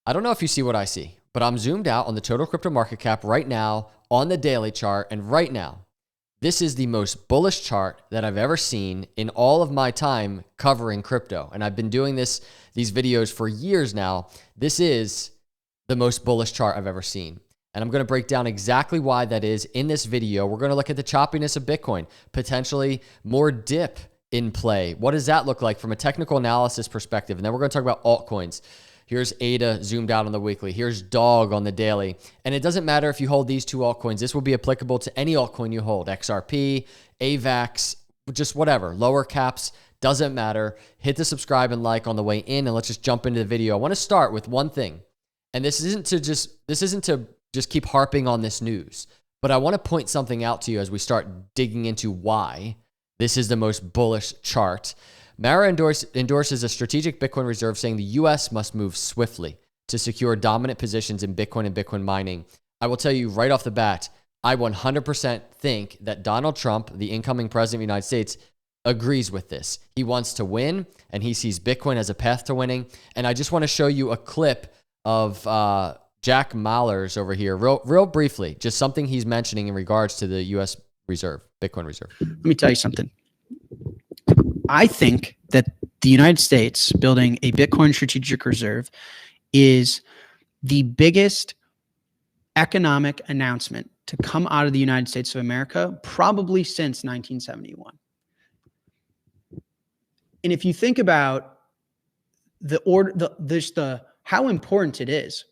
I don't know if you see what I see, but I'm zoomed out on the total crypto market cap right now on the daily chart. And right now, this is the most bullish chart that I've ever seen in all of my time covering crypto. And I've been doing these videos for years now. This is the most bullish chart I've ever seen. And I'm going to break down exactly why that is in this video. We're going to look at the choppiness of Bitcoin, potentially more dip in play. What does that look like from a technical analysis perspective? And then we're going to talk about altcoins. Here's ADA zoomed out on the weekly. Here's DOG on the daily. And it doesn't matter if you hold these two altcoins. This will be applicable to any altcoin you hold. XRP, AVAX, just whatever. Lower caps, doesn't matter. Hit the subscribe and like on the way in, and let's just jump into the video. I want to start with one thing. And this isn't to just keep harping on this news, but I want to point something out to you as we start digging into why this is the most bullish chart. Mara endorses a strategic Bitcoin reserve, saying the U.S. must move swiftly to secure dominant positions in Bitcoin and Bitcoin mining. I will tell you right off the bat, I 100% think that Donald Trump, the incoming president of the United States, agrees with this. He wants to win, and he sees Bitcoin as a path to winning. And I just want to show you a clip of Jack Mallers over here, real briefly, just something he's mentioning in regards to the U.S. Reserve, Bitcoin Reserve. Let me tell you something. I think that the United States building a Bitcoin strategic reserve is the biggest economic announcement to come out of the United States of America probably since 1971. And if you think about how important it is,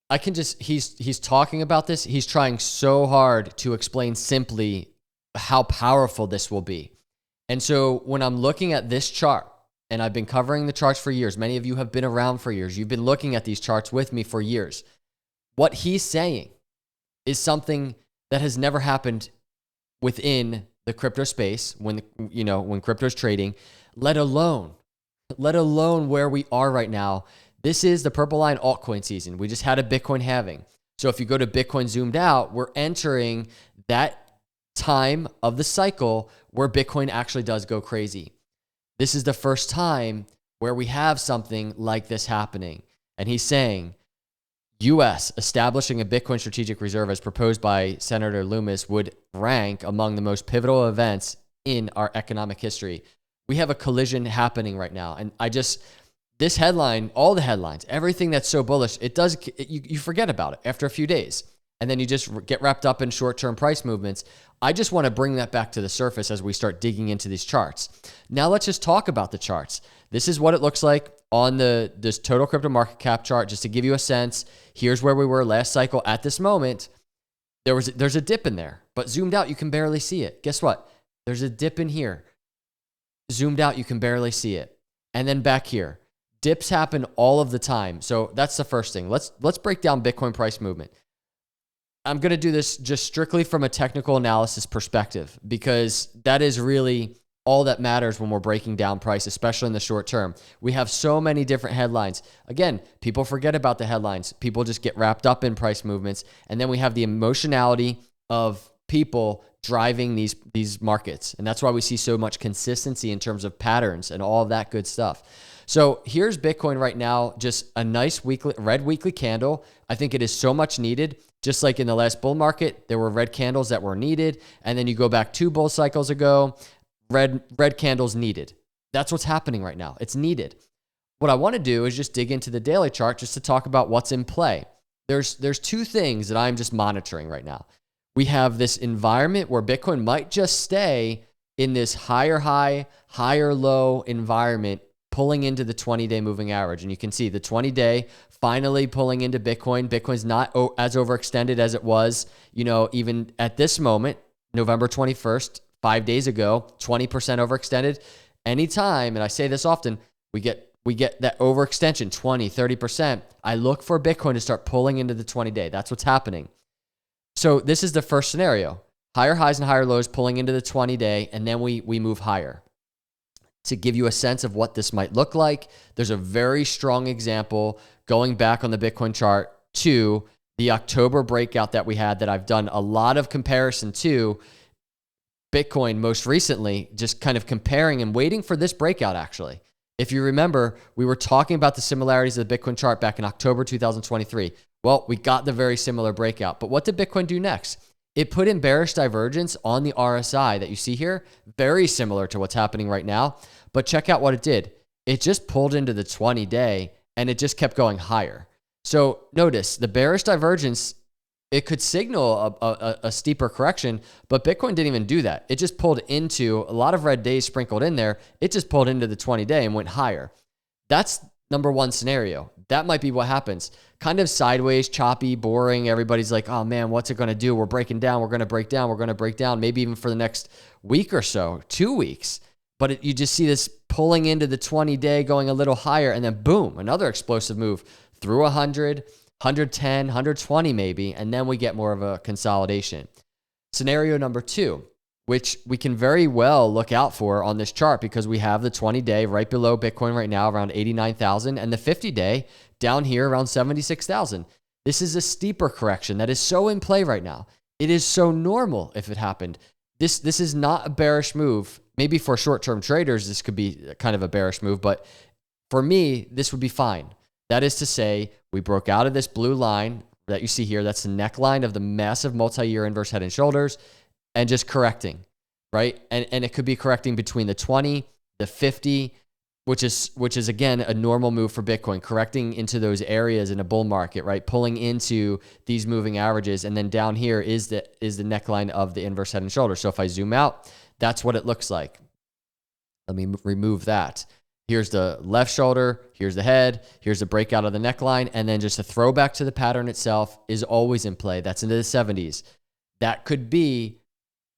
I can just, he's talking about this. He's trying so hard to explain simply how powerful this will be. And so when I'm looking at this chart, and I've been covering the charts for years, many of you have been around for years. You've been looking at these charts with me for years. What he's saying is something that has never happened within the crypto space when crypto's trading, let alone where we are right now. This is the purple line altcoin season. We just had a Bitcoin halving. So if you go to Bitcoin zoomed out, we're entering that time of the cycle where Bitcoin actually does go crazy. This is the first time where we have something like this happening. And he's saying, U.S. establishing a Bitcoin strategic reserve as proposed by Senator Loomis would rank among the most pivotal events in our economic history. We have a collision happening right now. And this headline, all the headlines, everything that's so bullish, you forget about it after a few days. And then you just get wrapped up in short-term price movements. I just want to bring that back to the surface as we start digging into these charts. Now let's just talk about the charts. This is what it looks like on this total crypto market cap chart, just to give you a sense. Here's where we were last cycle at this moment. There's a dip in there, but zoomed out, you can barely see it. Guess what? There's a dip in here. Zoomed out, you can barely see it. And then back here, dips happen all of the time. So that's the first thing. Let's break down Bitcoin price movement. I'm going to do this just strictly from a technical analysis perspective, because that is really all that matters when we're breaking down price, especially in the short term. We have so many different headlines. Again, people forget about the headlines. People just get wrapped up in price movements. And then we have the emotionality of people driving these markets. And that's why we see so much consistency in terms of patterns and all of that good stuff. So here's Bitcoin right now, just a nice red weekly candle. I think it is so much needed. Just like in the last bull market, there were red candles that were needed. And then you go back 2 bull cycles ago, red candles needed. That's what's happening right now. It's needed. What I want to do is just dig into the daily chart just to talk about what's in play. There's 2 things that I'm just monitoring right now. We have this environment where Bitcoin might just stay in this higher high, higher low environment, pulling into the 20-day moving average. And you can see the 20-day finally pulling into Bitcoin. Bitcoin's not as overextended as it was, even at this moment, November 21st, 5 days ago, 20% overextended. Anytime, and I say this often, we get that overextension, 20, 30%. I look for Bitcoin to start pulling into the 20-day. That's what's happening. So this is the first scenario. Higher highs and higher lows pulling into the 20-day, and then we move higher. To give you a sense of what this might look like, there's a very strong example going back on the Bitcoin chart to the October breakout that we had, that I've done a lot of comparison to Bitcoin most recently, just kind of comparing and waiting for this breakout actually. If you remember, we were talking about the similarities of the Bitcoin chart back in October 2023. Well, we got the very similar breakout. But what did Bitcoin do next? It put in bearish divergence on the RSI that you see here, very similar to what's happening right now. But check out what it did. It just pulled into the 20-day and it just kept going higher. So notice the bearish divergence, it could signal a steeper correction, but Bitcoin didn't even do that. It just pulled into a lot of red days sprinkled in there. It just pulled into the 20-day and went higher. That's number one scenario. That might be what happens. Kind of sideways, choppy, boring. Everybody's like, oh man, what's it going to do? We're breaking down. We're going to break down. We're going to break down, maybe even for the next week or so, 2 weeks. But you just see this pulling into the 20-day, going a little higher, and then boom, another explosive move through 100, 110, 120 maybe, and then we get more of a consolidation. Scenario number two, which we can very well look out for on this chart because we have the 20-day right below Bitcoin right now around 89,000 and the 50-day down here around 76,000. This is a steeper correction that is so in play right now. It is so normal if it happened. This is not a bearish move. Maybe for short-term traders, this could be kind of a bearish move, but for me, this would be fine. That is to say, we broke out of this blue line that you see here. That's the neckline of the massive multi-year inverse head and shoulders and just correcting, right? And it could be correcting between the 20, the 50, which is again, a normal move for Bitcoin, correcting into those areas in a bull market, right? Pulling into these moving averages. And then down here is the neckline of the inverse head and shoulders. So if I zoom out, that's what it looks like. Let me remove that. Here's the left shoulder, here's the head, here's the breakout of the neckline, and then just a throwback to the pattern itself is always in play. That's into the 70s. That could be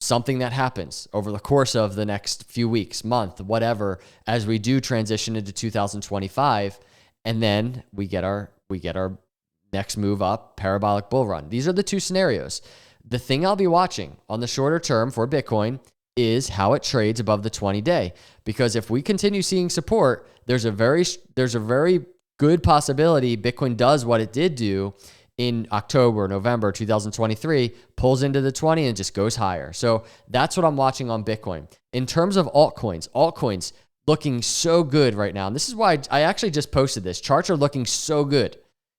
something that happens over the course of the next few weeks, month, whatever, as we do transition into 2025, and then we get our next move up, parabolic bull run. These are the two scenarios. The thing I'll be watching on the shorter term for Bitcoin is how it trades above the 20-day. Because if we continue seeing support, there's a very good possibility Bitcoin does what it did do in October, November 2023, pulls into the 20 and just goes higher. So that's what I'm watching on Bitcoin. In terms of altcoins looking so good right now. And this is why I actually just posted this. Charts are looking so good.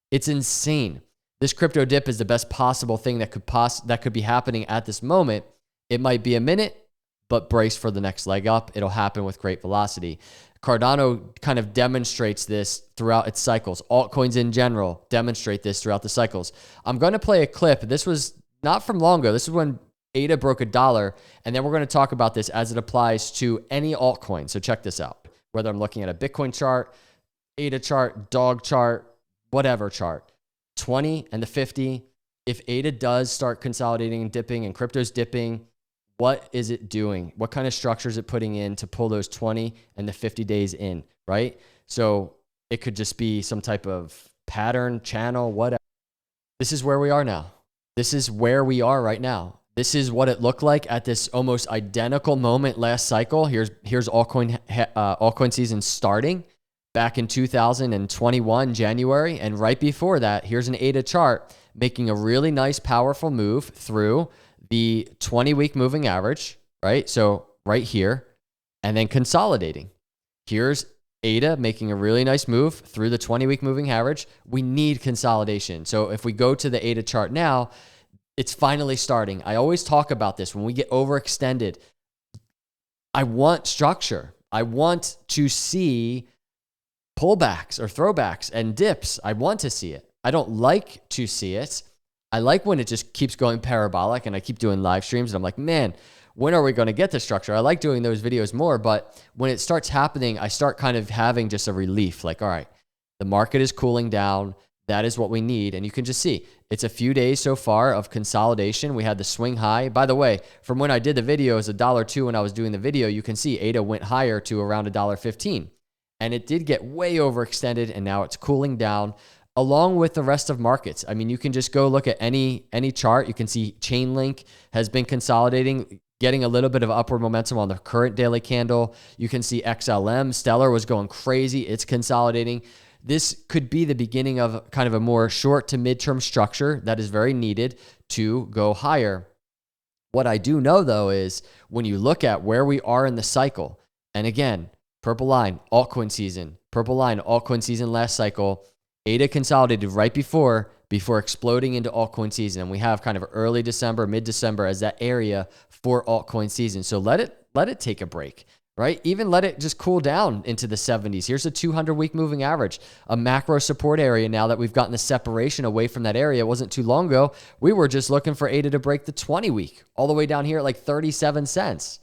It's insane. This crypto dip is the best possible thing that could be happening at this moment. It might be a minute, but brace for the next leg up. It'll happen with great velocity. Cardano kind of demonstrates this throughout its cycles. Altcoins in general demonstrate this throughout the cycles. I'm going to play a clip. This was not from long ago. This is when ADA broke $1. And then we're going to talk about this as it applies to any altcoin. So check this out. Whether I'm looking at a Bitcoin chart, ADA chart, dog chart, whatever chart, 20 and the 50. If ADA does start consolidating and dipping and crypto's dipping, what is it doing? What kind of structure is it putting in to pull those 20 and the 50 days in, right? So it could just be some type of pattern, channel, whatever. This is where we are now. This is where we are right now. This is what it looked like at this almost identical moment last cycle. Here's altcoin season starting back in 2021, January. And right before that, here's an ADA chart making a really nice, powerful move through the 20-week moving average, right? So right here, and then consolidating. Here's ADA making a really nice move through the 20-week moving average. We need consolidation. So if we go to the ADA chart now, it's finally starting. I always talk about this when we get overextended. I want structure. I want to see pullbacks or throwbacks and dips. I want to see it. I don't like to see it. I like when it just keeps going parabolic and I keep doing live streams and I'm like, man, when are we going to get the structure? I like doing those videos more, but when it starts happening, I start kind of having just a relief. Like, all right, the market is cooling down. That is what we need. And you can just see it's a few days so far of consolidation. We had the swing high. By the way, from when I did the video, it was $1.02 when I was doing the video. You can see ADA went higher to around $1.15. And it did get way overextended and now it's cooling down, along with the rest of markets. I mean, you can just go look at any chart. You can see Chainlink has been consolidating, getting a little bit of upward momentum on the current daily candle. You can see XLM, Stellar was going crazy. It's consolidating. This could be the beginning of kind of a more short to midterm structure that is very needed to go higher. What I do know though is when you look at where we are in the cycle, and again, purple line, altcoin season, purple line, altcoin season last cycle. ADA consolidated right before exploding into altcoin season. And we have kind of early December, mid-December as that area for altcoin season. So let it take a break, right? Even let it just cool down into the 70s. Here's a 200-week moving average, a macro support area. Now that we've gotten the separation away from that area, it wasn't too long ago. We were just looking for ADA to break the 20-week all the way down here at like 37 cents.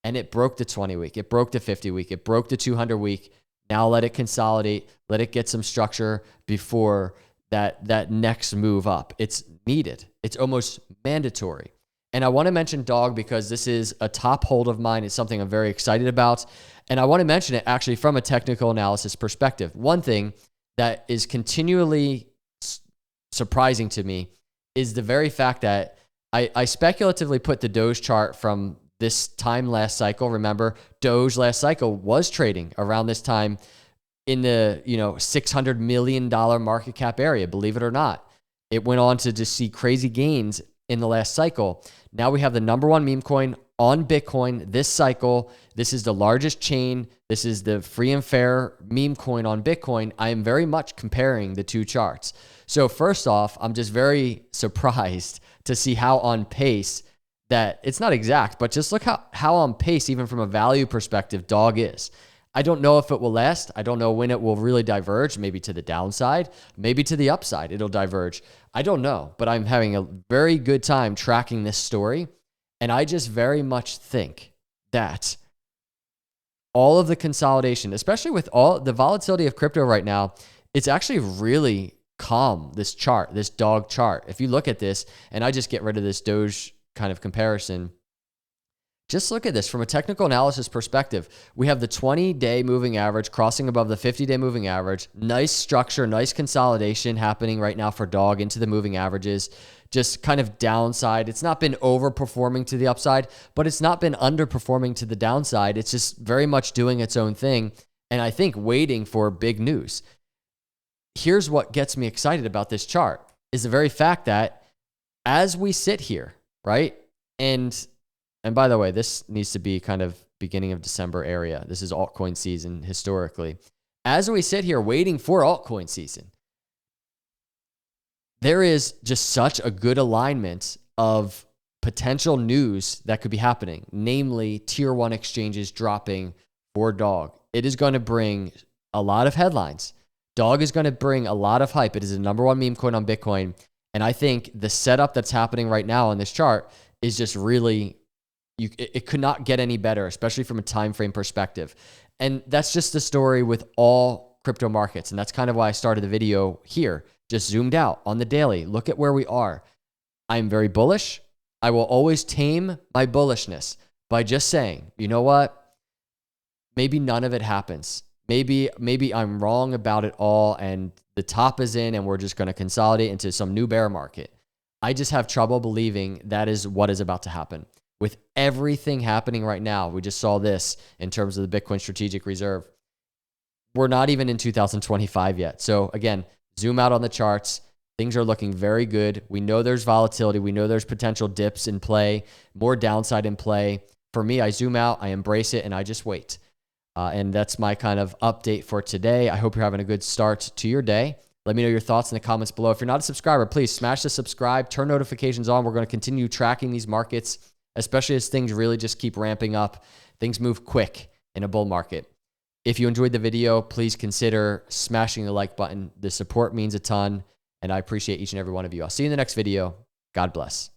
And it broke the 20-week. It broke the 50-week. It broke the 200-week. Now let it consolidate. Let it get some structure before that next move up. It's needed. It's almost mandatory. And I want to mention Dog because this is a top hold of mine. It's something I'm very excited about. And I want to mention it actually from a technical analysis perspective. One thing that is continually surprising to me is the very fact that I speculatively put the Doge chart from this time last cycle. Remember, Doge last cycle was trading around this time in the $600 million market cap area, believe it or not. It went on to just see crazy gains in the last cycle. Now we have the number one meme coin on Bitcoin this cycle. This is the largest chain. This is the free and fair meme coin on Bitcoin. I am very much comparing the two charts. So first off, I'm just very surprised to see how on pace that it's not exact, but just look how on pace, even from a value perspective, Dog is. I don't know if it will last. I don't know when it will really diverge, maybe to the downside, maybe to the upside, it'll diverge. I don't know, but I'm having a very good time tracking this story. And I just very much think that all of the consolidation, especially with all the volatility of crypto right now, it's actually really calm, this chart, this Dog chart. If you look at this, and I just get rid of this Doge kind of comparison, just look at this from a technical analysis perspective. We have the 20-day moving average crossing above the 50-day moving average. Nice structure, nice consolidation happening right now for Dog into the moving averages. Just kind of downside. It's not been overperforming to the upside, but it's not been underperforming to the downside. It's just very much doing its own thing. And I think waiting for big news. Here's what gets me excited about this chart is the very fact that as we sit here, right? And by the way, this needs to be kind of beginning of December area. This is altcoin season historically. As we sit here waiting for altcoin season, there is just such a good alignment of potential news that could be happening, namely tier one exchanges dropping for Dog. It is going to bring a lot of headlines. Dog is going to bring a lot of hype. It is the number one meme coin on Bitcoin. And I think the setup that's happening right now on this chart is just really, it could not get any better, especially from a time frame perspective. And that's just the story with all crypto markets. And that's kind of why I started the video here, just zoomed out on the daily. Look at where we are. I'm very bullish. I will always tame my bullishness by just saying, you know what? Maybe none of it happens. Maybe I'm wrong about it all and the top is in and we're just going to consolidate into some new bear market. I just have trouble believing that is what is about to happen. With everything happening right now, we just saw this in terms of the Bitcoin Strategic Reserve. We're not even in 2025 yet. So again, zoom out on the charts. Things are looking very good. We know there's volatility. We know there's potential dips in play, more downside in play. For me, I zoom out, I embrace it, and I just wait. And that's my kind of update for today. I hope you're having a good start to your day. Let me know your thoughts in the comments below. If you're not a subscriber, please smash the subscribe, turn notifications on. We're going to continue tracking these markets, especially as things really just keep ramping up. Things move quick in a bull market. If you enjoyed the video, please consider smashing the like button. The support means a ton, and I appreciate each and every one of you. I'll see you in the next video. God bless.